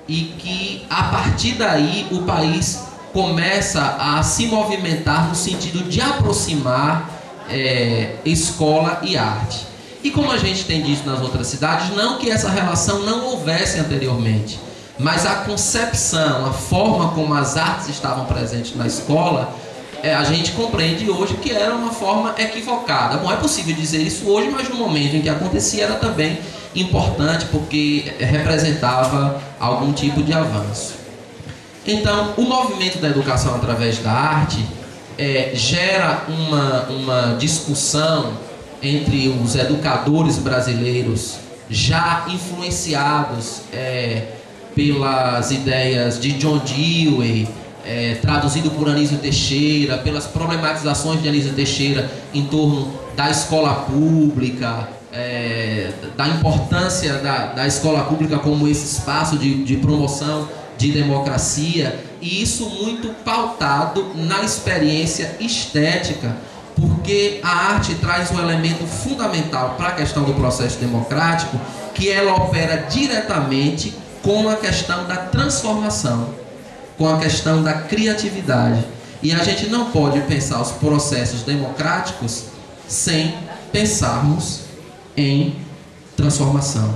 e que a partir daí o país começa a se movimentar no sentido de aproximar escola e arte. E como a gente tem dito nas outras cidades, não que essa relação não houvesse anteriormente, mas a concepção, a forma como as artes estavam presentes na escola, a gente compreende hoje que era uma forma equivocada. Bom, é possível dizer isso hoje, mas no momento em que acontecia era também importante, porque representava algum tipo de avanço. Então, o movimento da educação através da arte gera uma discussão entre os educadores brasileiros já influenciados pelas ideias de John Dewey, traduzido por Anísio Teixeira, pelas problematizações de Anísio Teixeira em torno da escola pública, da importância da escola pública como esse espaço de promoção de democracia, e isso muito pautado na experiência estética, porque a arte traz um elemento fundamental para a questão do processo democrático, que ela opera diretamente com a questão da transformação, com a questão da criatividade. E a gente não pode pensar os processos democráticos sem pensarmos em transformação.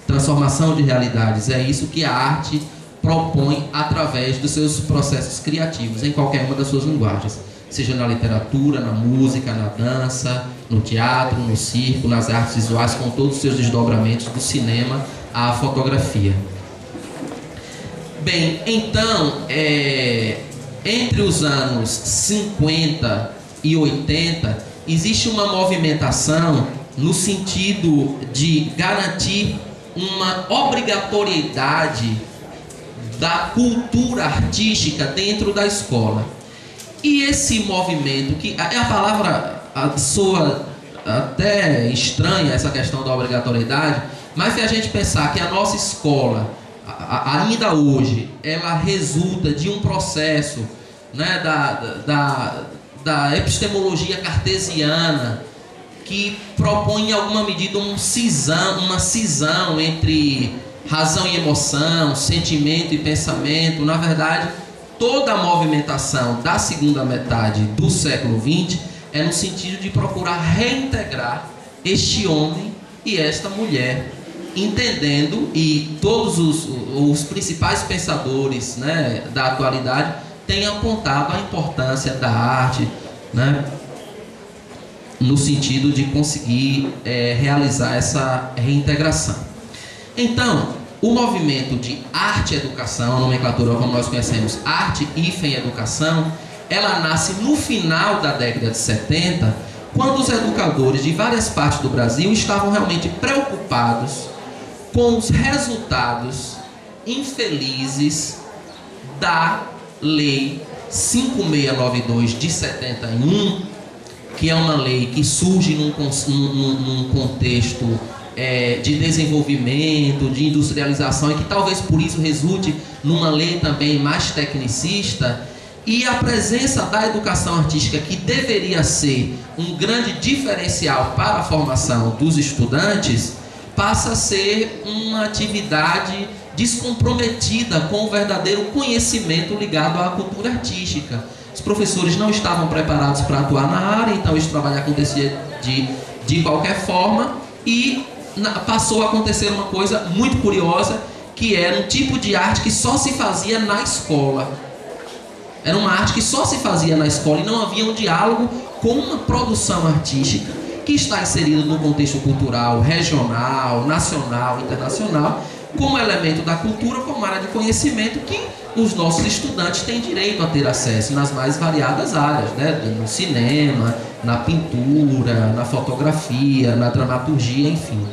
Transformação de realidades. É isso que a arte propõe através dos seus processos criativos, em qualquer uma das suas linguagens. Seja na literatura, na música, na dança, no teatro, no circo, nas artes visuais, com todos os seus desdobramentos, do cinema à fotografia. Bem, então, entre os anos 50 e 80, existe uma movimentação no sentido de garantir uma obrigatoriedade da cultura artística dentro da escola. E esse movimento, que a palavra soa até estranha, essa questão da obrigatoriedade, mas se a gente pensar que a nossa escola, ainda hoje, ela resulta de um processo, né, da epistemologia cartesiana, que propõe em alguma medida uma cisão entre razão e emoção, sentimento e pensamento. Na verdade, toda a movimentação da segunda metade do século XX é no sentido de procurar reintegrar este homem e esta mulher, entendendo, e todos os principais pensadores, né, da atualidade têm apontado a importância da arte, né, no sentido de conseguir realizar essa reintegração. Então, o movimento de arte e educação, a nomenclatura como nós conhecemos, arte-educação, ela nasce no final da década de 70, quando os educadores de várias partes do Brasil estavam realmente preocupados com os resultados infelizes da Lei 5692 de 71, que é uma lei que surge num contexto de desenvolvimento, de industrialização, e que talvez por isso resulte numa lei também mais tecnicista. E a presença da educação artística, que deveria ser um grande diferencial para a formação dos estudantes, passa a ser uma atividade descomprometida com o verdadeiro conhecimento ligado à cultura artística. Os professores não estavam preparados para atuar na área, então esse trabalho acontecia de qualquer forma, e passou a acontecer uma coisa muito curiosa, que era um tipo de arte que só se fazia na escola. Era uma arte que só se fazia na escola e não havia um diálogo com uma produção artística que está inserida no contexto cultural, regional, nacional, internacional, como elemento da cultura, como área de conhecimento que os nossos estudantes têm direito a ter acesso nas mais variadas áreas, né? No cinema, na pintura, na fotografia, na dramaturgia, enfim.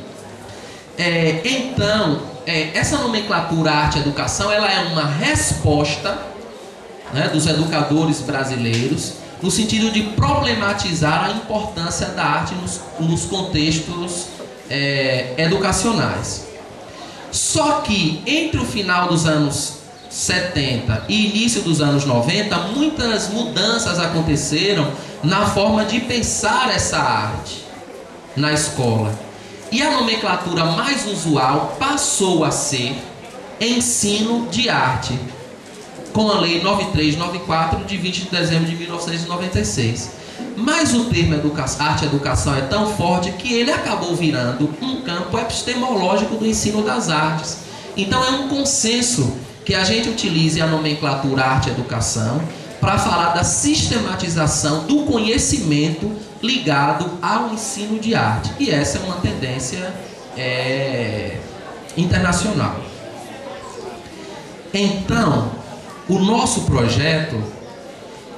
Então, essa nomenclatura arte-educação, ela é uma resposta, né, dos educadores brasileiros, no sentido de problematizar a importância da arte nos contextos educacionais. Só que entre o final dos anos 70 e início dos anos 90, muitas mudanças aconteceram na forma de pensar essa arte na escola. E a nomenclatura mais usual passou a ser ensino de arte, com a Lei 9394 de 20 de dezembro de 1996. Mas o termo arte e educação é tão forte que ele acabou virando um campo epistemológico do ensino das artes. Então é um consenso que a gente utilize a nomenclatura arte e educação para falar da sistematização do conhecimento ligado ao ensino de arte. E essa é uma tendência internacional. Então, o nosso projeto,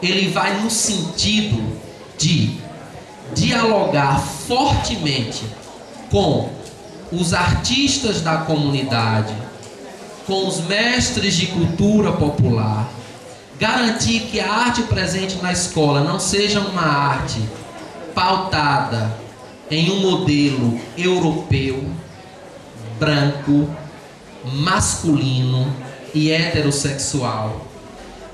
ele vai no sentido de dialogar fortemente com os artistas da comunidade, com os mestres de cultura popular, garantir que a arte presente na escola não seja uma arte pautada em um modelo europeu, branco, masculino e heterossexual,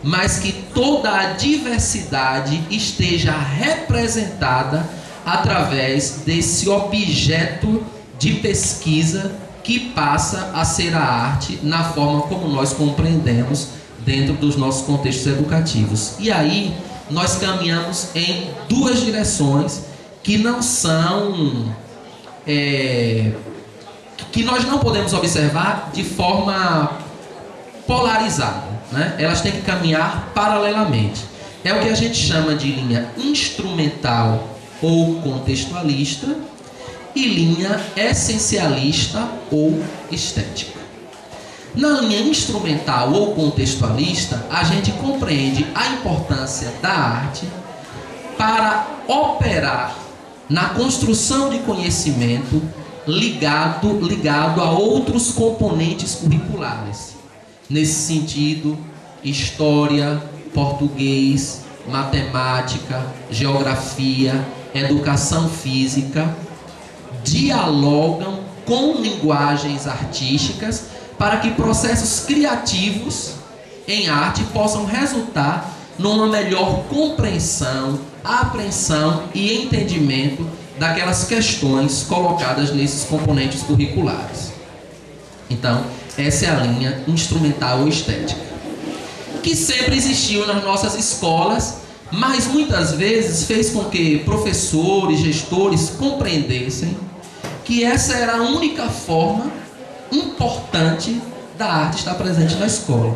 mas que toda a diversidade esteja representada através desse objeto de pesquisa que passa a ser a arte na forma como nós compreendemos dentro dos nossos contextos educativos. E aí nós caminhamos em duas direções que não são que nós não podemos observar de forma polarizada, né? Elas têm que caminhar paralelamente. É o que a gente chama de linha instrumental ou contextualista e linha essencialista ou estética. Na linha instrumental ou contextualista, a gente compreende a importância da arte para operar na construção de conhecimento ligado a outros componentes curriculares. Nesse sentido, história, português, matemática, geografia, educação física dialogam com linguagens artísticas para que processos criativos em arte possam resultar numa melhor compreensão, apreensão e entendimento daquelas questões colocadas nesses componentes curriculares. Então, essa é a linha instrumental ou estética, que sempre existiu nas nossas escolas, mas muitas vezes fez com que professores, gestores compreendessem que essa era a única forma importante da arte estar presente na escola.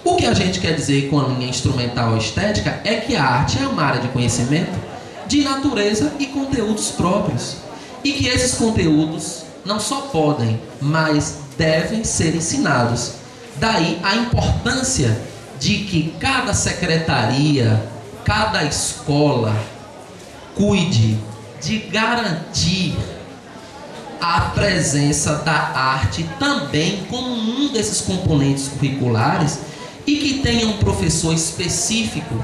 O que a gente quer dizer com a linha instrumental ou estética é que a arte é uma área de conhecimento de natureza e conteúdos próprios, e que esses conteúdos não só podem, mas devem ser ensinados. Daí a importância de que cada secretaria, cada escola cuide de garantir a presença da arte também como um desses componentes curriculares e que tenha um professor específico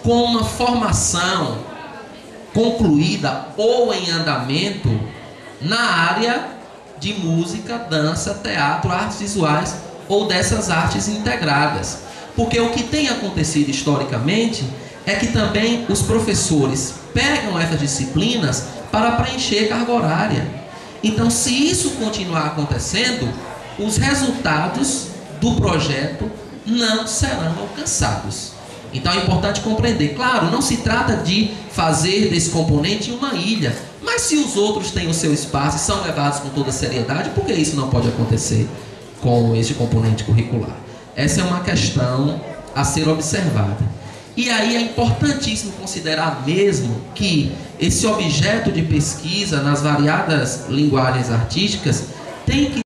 com uma formação concluída ou em andamento na área de música, dança, teatro, artes visuais ou dessas artes integradas. Porque o que tem acontecido historicamente é que também os professores pegam essas disciplinas para preencher carga horária. Então, se isso continuar acontecendo, os resultados do projeto não serão alcançados. Então é importante compreender. Claro, não se trata de fazer desse componente uma ilha, mas se os outros têm o seu espaço e são levados com toda seriedade, por que isso não pode acontecer com este componente curricular? Essa é uma questão a ser observada. E aí é importantíssimo considerar mesmo que esse objeto de pesquisa nas variadas linguagens artísticas tem que